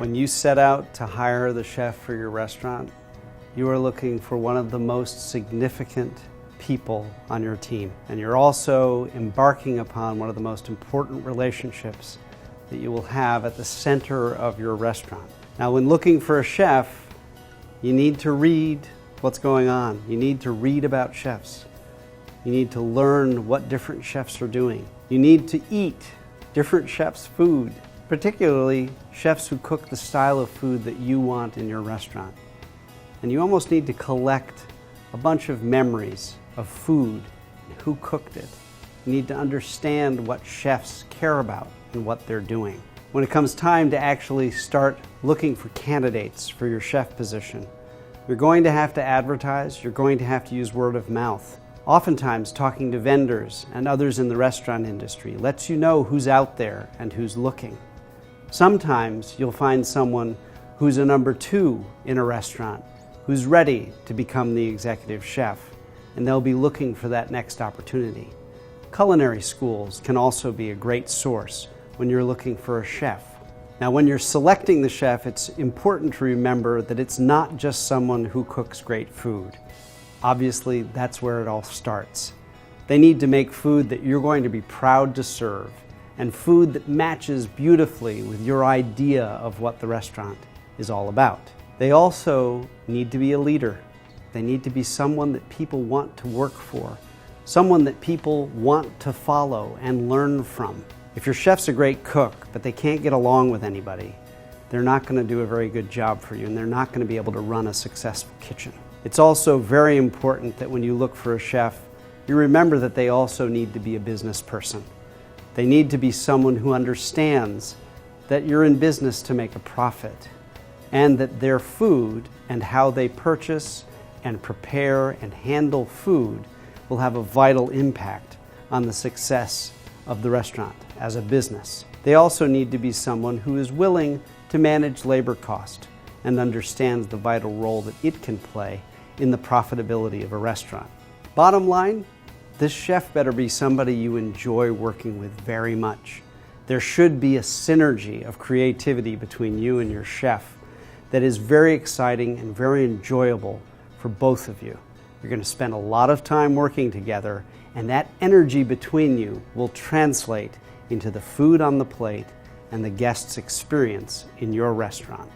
When you set out to hire the chef for your restaurant, you are looking for one of the most significant people on your team. And you're also embarking upon one of the most important relationships that you will have at the center of your restaurant. Now, when looking for a chef, you need to read what's going on. You need to read about chefs. You need to learn what different chefs are doing. You need to eat different chefs' food, particularly chefs who cook the style of food that you want in your restaurant. And you almost need to collect a bunch of memories of food and who cooked it. You need to understand what chefs care about and what they're doing. When it comes time to actually start looking for candidates for your chef position, you're going to have to advertise, you're going to have to use word of mouth. Oftentimes, talking to vendors and others in the restaurant industry lets you know who's out there and who's looking. Sometimes you'll find someone who's a number 2 in a restaurant who's ready to become the executive chef, and they'll be looking for that next opportunity. Culinary schools can also be a great source when you're looking for a chef. Now, when you're selecting the chef, it's important to remember that it's not just someone who cooks great food. Obviously, that's where it all starts. They need to make food that you're going to be proud to serve, and food that matches beautifully with your idea of what the restaurant is all about. They also need to be a leader. They need to be someone that people want to work for, someone that people want to follow and learn from. If your chef's a great cook, but they can't get along with anybody, they're not going to do a very good job for you, and they're not going to be able to run a successful kitchen. It's also very important that when you look for a chef, you remember that they also need to be a business person. They need to be someone who understands that you're in business to make a profit, and that their food and how they purchase and prepare and handle food will have a vital impact on the success of the restaurant as a business. They also need to be someone who is willing to manage labor cost and understands the vital role that it can play in the profitability of a restaurant. Bottom line, this chef better be somebody you enjoy working with very much. There should be a synergy of creativity between you and your chef that is very exciting and very enjoyable for both of you. You're going to spend a lot of time working together, and that energy between you will translate into the food on the plate and the guest's experience in your restaurant.